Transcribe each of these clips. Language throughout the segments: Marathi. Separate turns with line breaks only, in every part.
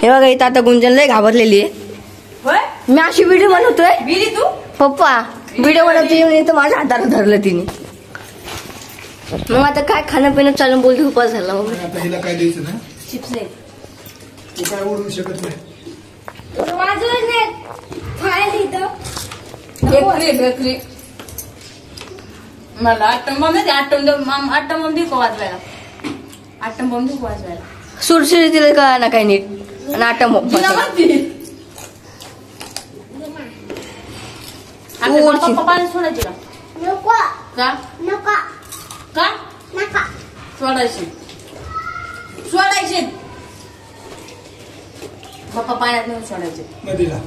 हे बघा इथं आता गुंजन लय घाबरलेली आहे. मी अशी व्हिडिओ बनवतोय.
तू
पप्पा व्हिडिओ बनवतोय येऊन तर माझ्या हाताला धरलं तिने. मग आता काय खाणं पिणं चालून बोलते उपास झाला.
आता हिला काय द्यायचं ना?
चिप्स नाही.
तू काय ओढू शकत नाही.
मला आटम दिको वाजवायला.
सुरसुरी तिला कळा ना काही नीट. नाटक
पाणी सोडायची का सोडायची पप्पा पाण्यात नेऊन सोडायचे
नदीला.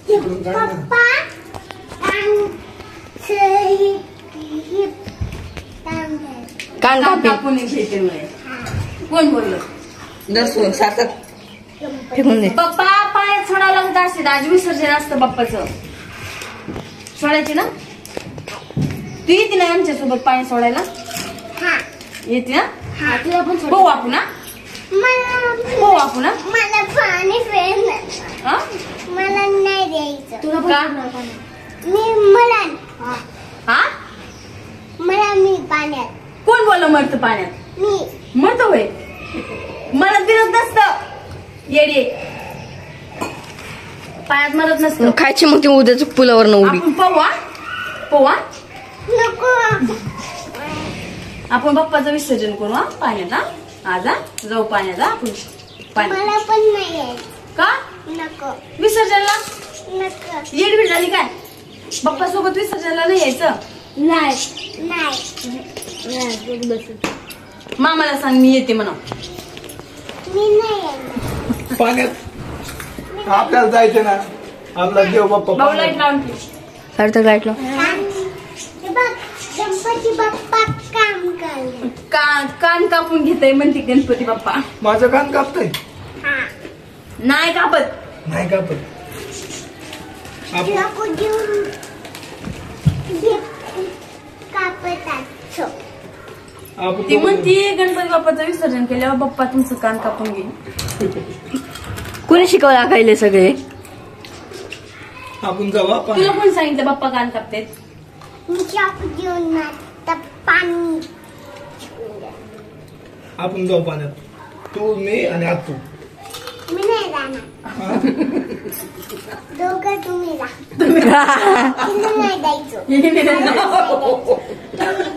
इकडून काढ ना.
कान
कापून भेटेल. कोण बोललं
दर्शन सारखं फेकून दे.
पप्पा पाण्यात सोडावं लागत असते. आज विसर्जन असतं बाप्पाचं. सोडायचे ना तू येते ना आमच्यासोबत पाणी सोडायला. येते ना भाऊ आपण ना भाऊ आपण ना.
मला पाणी मला नाही द्यायचं.
तुला
मी पाण्यात.
कोण बोललं मरत पाण्यात.
मी
मरत होय. मरत बिरत नसत. येडे पाण्यात मरत नसतं.
खायची मग ती उद्याच पुलावर उडी.
आपण पोवा
नको.
आपण बाप्पाचं विसर्जन करू पाण्यात. आज जाऊ पाण्यात आपण पाण्यात.
मला पण नाही यायचं.
का
नको
विसर्जनला
नको.
येड झाली काय. बाप्पा सोबत विसर्जनला नाही यायचं.
नाही
मामाला सांग मी येते म्हणा.
मी नाही येणार.
पाण्यात आपल्याला जायचं ना. आपला देव बाप्पा
भाऊ लाईट लावून ठेव.
सार्थक लाईट लाव.
गणपती बाप्पा काम करले.
कान कापून घेतय म्हणते गणपती बाप्पा.
माझं कान कापतय.
नाही कापत.
नाही कापत.
नको देऊन कापतात.
ती म्हणते गणपती बाप्पाचं विसर्जन केल्यावर बाप्पा तुमचं कान कापून घेईन.
कोणी शिकवलं खायले सगळे.
आपण जाऊ.
तुला कोण सांगितलं बाप्पा कान कापते.
मी चाकू देऊन पाणी.
आपण जाऊ पाण्यात. तू मी आणि आतू.
मी नाही जाणार. दोघं तुम्ही जा. नाही द्यायचं.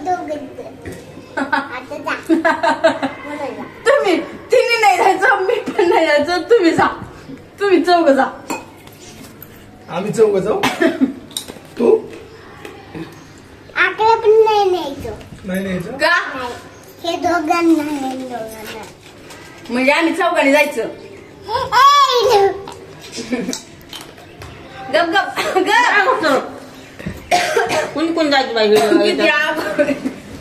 दोघं आता जा.
तुम्ही तिने नाही जायचं. मी पण नाही जायचं. तुम्ही जा. तुम्ही चौघ जा.
आम्ही चौघ जाऊ. तू
आकडे पण नाही न्यायचं.
नाही न्यायचं
का
हे दोघांना
म्हणजे आम्ही चौघाने जायचं. गप गप
कोण जायचं बाई.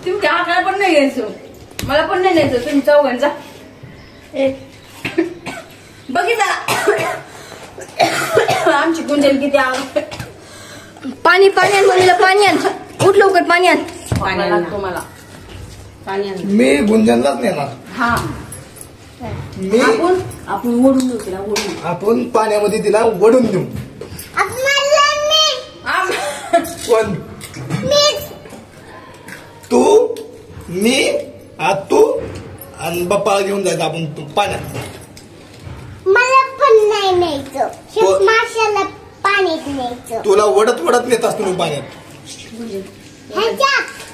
तुमच्या आकडा पण नाही घ्यायचं. मला पण नाही न्यायचं. तुम्ही चौघांचा बघितलं आमची गुंजन किती आवड.
पाणी आण मम्मीला. पाणी आण. उठ लवकर पाणी आण.
तुम्हाला पाणी आण.
मी गुंजनलाच नेणार.
हा
मी
आपण ओढून देऊ तिला. ओढून
आपण पाण्यामध्ये तिला वडून देऊ. कोण तू मी आतू आणि बाप्पा घेऊन जायचं आपण पाण्यात.
मला पण नाही न्यायचं. माशाला पाण्यात न्यायचं.
तुला वडत वडत नेत असतो मी पाण्यात.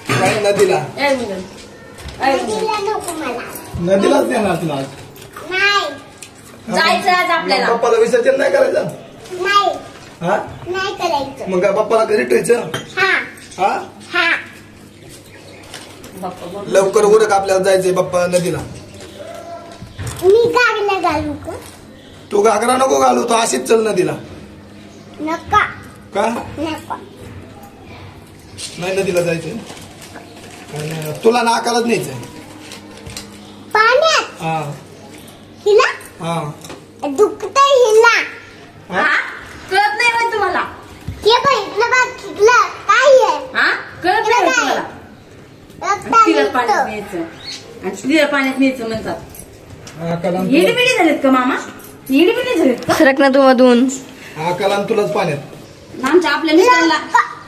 काय नदीला.
नदीला नको मला.
नदीलाच नेणार तुला आज.
नाही
जायचं आज आपल्याला.
बाप्पाला विसर्जन नाही करायचं.
नाही
हा
नाही करायचं.
मग काय बाप्पाला घरी ठेवायचं.
हा
हा
हा
लवकर उरक आपल्याला जायचंय बाप्पा नदीला.
मी गाडीला घालू का.
तू घागरा नको घालू. तो अशीच चल नदीला.
नका
का
नको.
नाही नदीला जायचंय. तुला नाकालाच न्यायचंय
पाण्यात.
हा
हिला
हा
दुखतंय हिला.
कळत नाही होय तुम्हाला.
हे बघितलं बघितलं काय आहे.
कळत नाही होय तुम्हाला. तिला पाण्यात न्यायचं. आणि स्त्रिया पाण्यात न्यायचं म्हणतात.
आकाला
येडीबिडी झालेत का मामा? येडीबिडी झालेत का?
सरक ना तू मधून.
आकाला तुलाच पाण्यात.
आमच्या आपल्या मित्रांना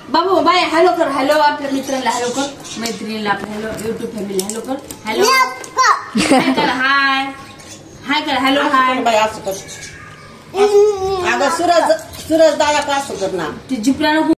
बाबू बाय हॅलो कर. हॅलो आपल्या मित्रांना हॅलो कर. मैत्रिणीला आपल्या हॅलो. युट्यूब फॅमिली हॅलो कर. हॅलो हाय कर. हाय हाय कर. Hello hi.
बाई असं कर. अगं सूरज दादा का असं कर ना.
ती जिपरा नको